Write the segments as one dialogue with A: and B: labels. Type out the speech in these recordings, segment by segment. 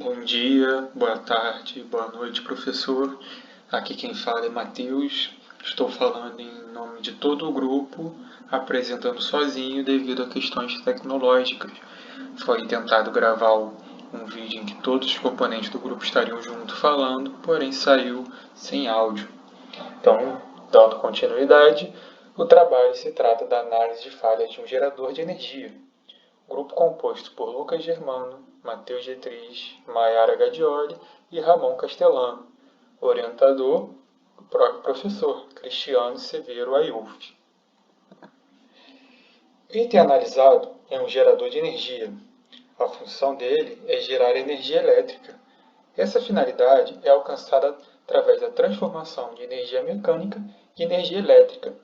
A: Bom dia, boa tarde, boa noite, professor. Aqui quem fala é Matheus. Estou falando em nome de todo o grupo, apresentando sozinho devido a questões tecnológicas. Foi tentado gravar um vídeo em que todos os componentes do grupo estariam juntos falando, porém saiu sem áudio. Então, dando continuidade, o trabalho se trata da análise de falhas de um gerador de energia. Grupo composto por Lucas Germano, Matheus Getriz, Maiara Gadioli e Ramon Castelano. Orientador, o próprio professor, Cristiano Severo Ayuf. O item analisado é um gerador de energia. A função dele é gerar energia elétrica. Essa finalidade é alcançada através da transformação de energia mecânica em energia elétrica.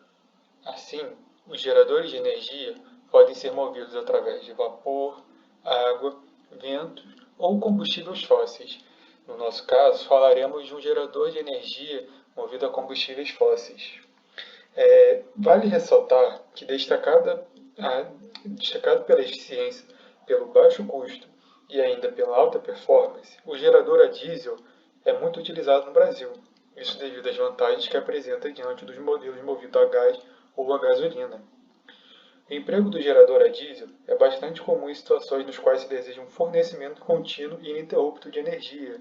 A: Assim, os geradores de energia podem ser movidos através de vapor, água, vento ou combustíveis fósseis. No nosso caso, falaremos de um gerador de energia movido a combustíveis fósseis. Vale ressaltar que, destacado pela eficiência, pelo baixo custo e ainda pela alta performance, o gerador a diesel é muito utilizado no Brasil. Isso devido às vantagens que apresenta diante dos modelos movidos a gás ou a gasolina. O emprego do gerador a diesel é bastante comum em situações nas quais se deseja um fornecimento contínuo e ininterrupto de energia,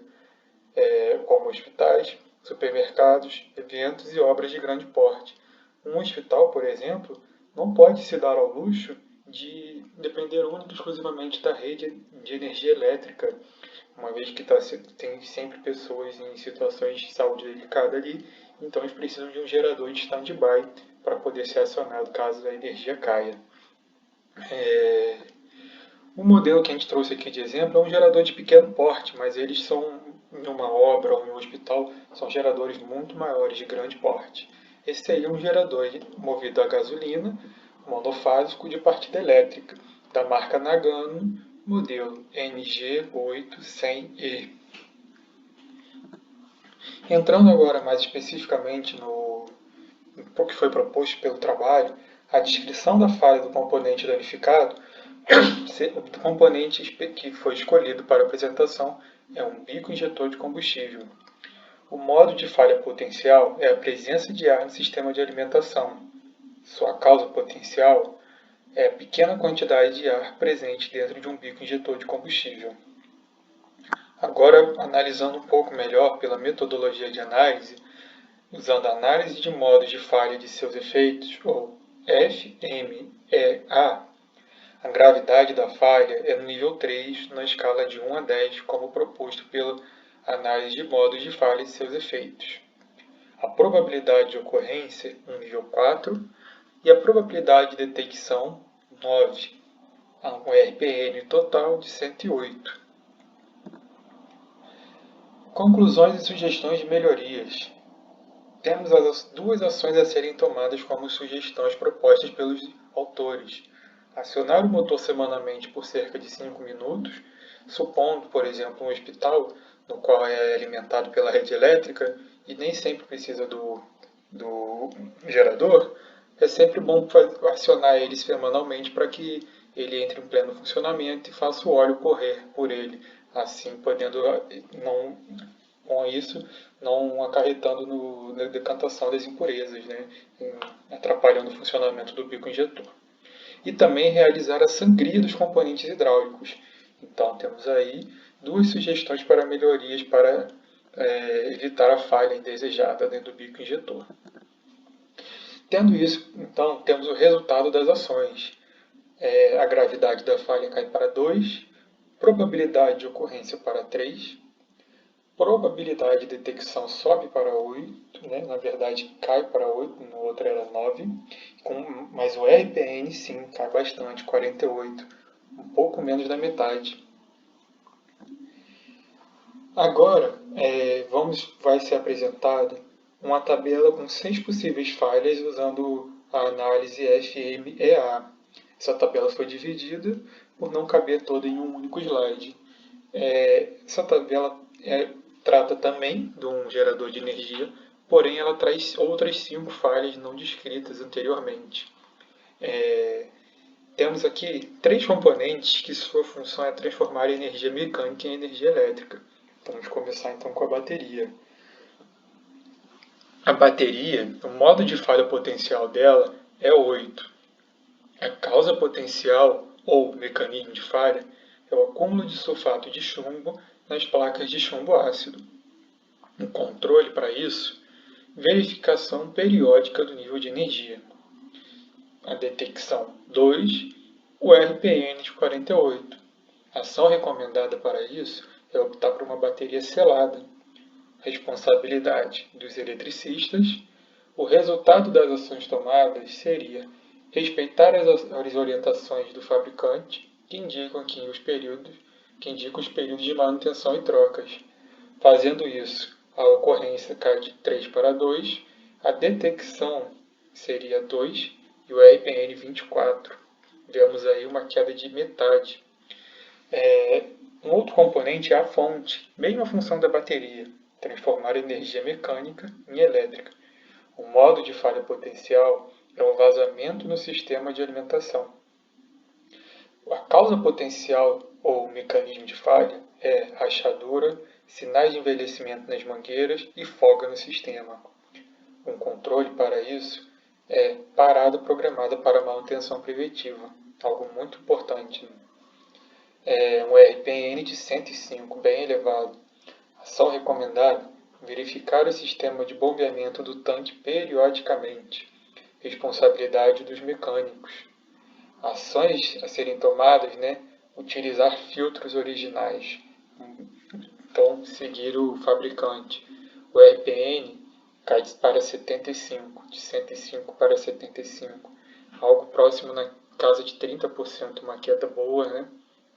A: como hospitais, supermercados, eventos e obras de grande porte. Um hospital, por exemplo, não pode se dar ao luxo de depender única e exclusivamente da rede de energia elétrica, uma vez que tem sempre pessoas em situações de saúde delicada ali, então eles precisam de um gerador de stand-by para poder ser acionado caso a energia caia. O modelo que a gente trouxe aqui de exemplo é um gerador de pequeno porte, mas eles são, em uma obra ou em um hospital, são geradores muito maiores, de grande porte. Esse seria um gerador movido a gasolina, monofásico de partida elétrica, da marca Nagano, modelo NG800E. Entrando agora mais especificamente no que foi proposto pelo trabalho, a descrição da falha do componente danificado, o componente que foi escolhido para a apresentação é um bico injetor de combustível. O modo de falha potencial é a presença de ar no sistema de alimentação. Sua causa potencial é a pequena quantidade de ar presente dentro de um bico injetor de combustível. Agora, analisando um pouco melhor pela metodologia de análise, usando a análise de modos de falha de seus efeitos, ou FMEA, a gravidade da falha é no nível 3, na escala de 1 a 10, como proposto pela análise de modos de falha e seus efeitos. A probabilidade de ocorrência, no nível 4, e a probabilidade de detecção, 9, um RPM total de 108. Conclusões e sugestões de melhorias. Temos as duas ações a serem tomadas como sugestões propostas pelos autores. Acionar o motor semanalmente por cerca de 5 minutos, supondo, por exemplo, um hospital no qual é alimentado pela rede elétrica e nem sempre precisa do gerador, é sempre bom acionar ele semanalmente para que ele entre em pleno funcionamento e faça o óleo correr por ele, assim podendo com isso não acarretando na decantação das impurezas, né, atrapalhando o funcionamento do bico injetor. E também realizar a sangria dos componentes hidráulicos. Então temos aí duas sugestões para melhorias para evitar a falha indesejada dentro do bico injetor. Tendo isso, então, temos o resultado das ações. A gravidade da falha cai para 2, probabilidade de ocorrência para 3, probabilidade de detecção sobe para 8, né? Na verdade cai para 8, no outro era 9, mas o RPN sim cai bastante, 48, um pouco menos da metade. Agora vai ser apresentada uma tabela com 6 possíveis falhas usando a análise FMEA. Essa tabela foi dividida por não caber toda em um único slide. Essa tabela trata também de um gerador de energia, porém ela traz outras 5 falhas não descritas anteriormente. Temos aqui três componentes que sua função é transformar a energia mecânica em energia elétrica. Vamos começar então com a bateria. A bateria, o modo de falha potencial dela é 8. A causa potencial, ou mecanismo de falha, é o acúmulo de sulfato de chumbo nas placas de chumbo ácido. Um controle para isso, verificação periódica do nível de energia. A detecção 2, o RPN de 48. A ação recomendada para isso é optar por uma bateria selada. Responsabilidade dos eletricistas. O resultado das ações tomadas seria respeitar as orientações do fabricante que indicam os períodos de manutenção e trocas. Fazendo isso, a ocorrência cai de 3 para 2, a detecção seria 2 e o RPN 24. Vemos aí uma queda de metade. Um outro componente é a fonte, mesma função da bateria, transformar energia mecânica em elétrica. O modo de falha potencial é o vazamento no sistema de alimentação. A causa potencial ou mecanismo de falha é rachadura, sinais de envelhecimento nas mangueiras e folga no sistema. Um controle para isso é parada programada para manutenção preventiva, algo muito importante. Um RPN de 105, bem elevado. Ação recomendada: verificar o sistema de bombeamento do tanque periodicamente. Responsabilidade dos mecânicos. Ações a serem tomadas, utilizar filtros originais. Então, seguir o fabricante. O RPN cai para 75, de 105 para 75. Algo próximo na casa de 30%, uma queda boa,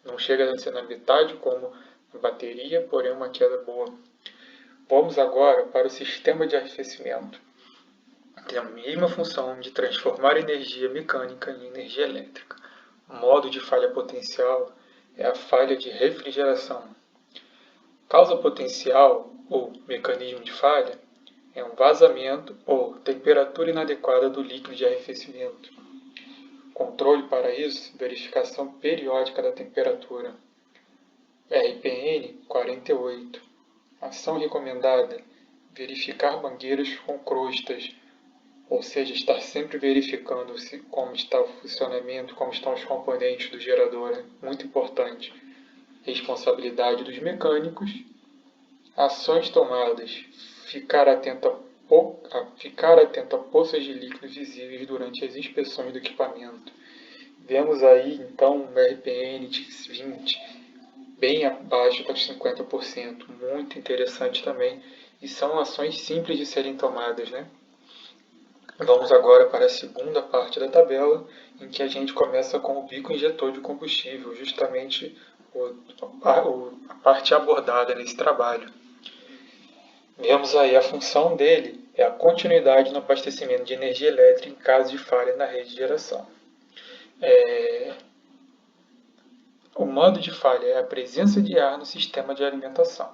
A: Não chega a ser na metade como a bateria, porém uma queda boa. Vamos agora para o sistema de arrefecimento. Tem a mesma função de transformar energia mecânica em energia elétrica. O modo de falha potencial é a falha de refrigeração. Causa potencial, ou mecanismo de falha, é um vazamento ou temperatura inadequada do líquido de arrefecimento. Controle para isso, verificação periódica da temperatura. RPN 48. Ação recomendada: verificar mangueiras com crostas, ou seja, estar sempre verificando como está o funcionamento, como estão os componentes do gerador. Muito importante. Responsabilidade dos mecânicos. Ações tomadas: ficar atento a poças de líquido visíveis durante as inspeções do equipamento. Vemos aí então um RPN de 20, bem abaixo dos 50%, muito interessante também, e são ações simples de serem tomadas, Vamos agora para a segunda parte da tabela, em que a gente começa com o bico injetor de combustível, justamente a parte abordada nesse trabalho. Vemos aí a função dele é a continuidade no abastecimento de energia elétrica em caso de falha na rede de geração. O modo de falha é a presença de ar no sistema de alimentação.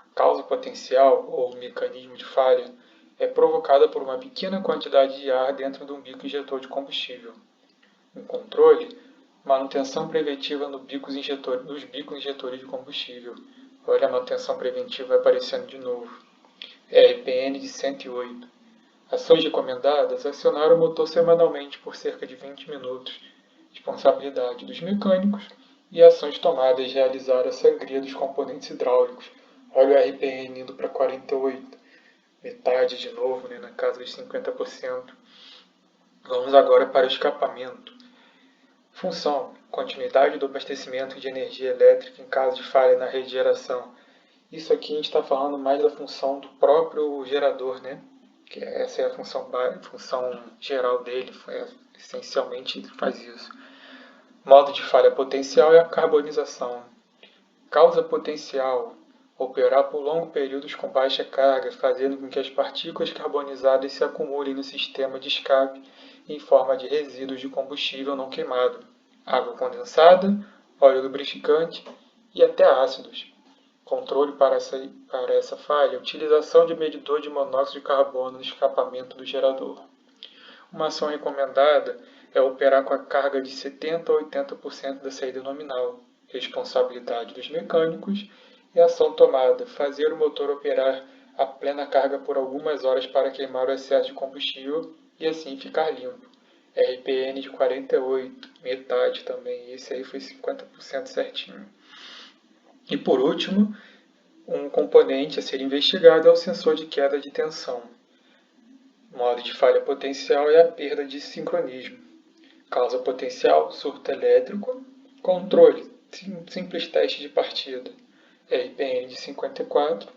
A: A causa potencial, ou mecanismo de falha, é provocada por uma pequena quantidade de ar dentro de um bico injetor de combustível. Um controle: manutenção preventiva nos bicos injetores de combustível. Olha a manutenção preventiva aparecendo de novo. RPN de 108. Ações recomendadas: acionar o motor semanalmente por cerca de 20 minutos. Responsabilidade dos mecânicos. E ações tomadas: realizar a sangria dos componentes hidráulicos. Olha o RPN indo para 48. Metade de novo, na casa de 50%. Vamos agora para o escapamento. Função: continuidade do abastecimento de energia elétrica em caso de falha na rede de geração. Isso aqui a gente está falando mais da função do próprio gerador, Que essa é a função geral dele, essencialmente ele faz isso. Modo de falha potencial é a carbonização. Causa potencial: operar por longos períodos com baixa carga, fazendo com que as partículas carbonizadas se acumulem no sistema de escape em forma de resíduos de combustível não queimado, água condensada, óleo lubrificante e até ácidos. Controle para essa falha: utilização de medidor de monóxido de carbono no escapamento do gerador. Uma ação recomendada é operar com a carga de 70% a 80% da saída nominal, responsabilidade dos mecânicos, e ação tomada, fazer o motor operar a plena carga por algumas horas para queimar o excesso de combustível e assim ficar limpo. RPN de 48, metade também, esse aí foi 50% certinho. E por último, um componente a ser investigado é o sensor de queda de tensão. Modo de falha potencial é a perda de sincronismo. Causa potencial, surto elétrico. Controle, simples teste de partida. RPN de 54.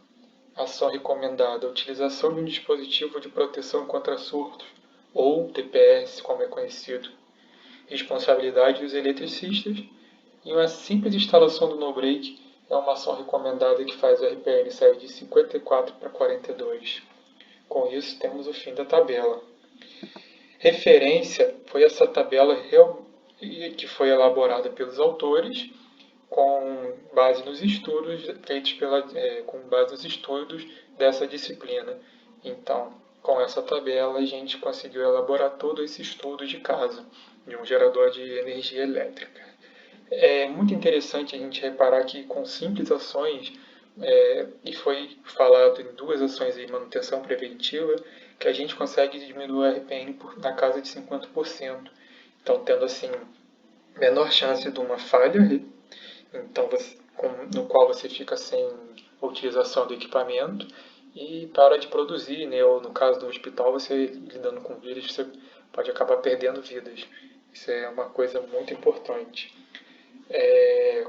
A: Ação recomendada, a utilização de um dispositivo de proteção contra surtos, ou TPS, como é conhecido. Responsabilidade dos eletricistas. E uma simples instalação do no-break é uma ação recomendada que faz o RPN sair de 54 para 42. Com isso, temos o fim da tabela. Referência foi essa tabela que foi elaborada pelos autores com base nos estudos feitos com base nos estudos dessa disciplina. Então, com essa tabela, a gente conseguiu elaborar todo esse estudo de caso de um gerador de energia elétrica. É muito interessante a gente reparar que com simples ações, e foi falado em duas ações de manutenção preventiva, que a gente consegue diminuir o RPM na casa de 50%. Então, tendo assim menor chance de uma falha, então no qual você fica sem a utilização do equipamento e para de produzir, né? Ou no caso do hospital, você lidando com vírus, você pode acabar perdendo vidas. Isso é uma coisa muito importante.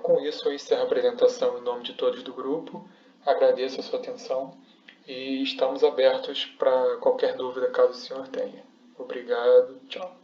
A: Com isso, eu encerro a apresentação em nome de todos do grupo. Agradeço a sua atenção e estamos abertos para qualquer dúvida caso o senhor tenha. Obrigado, tchau.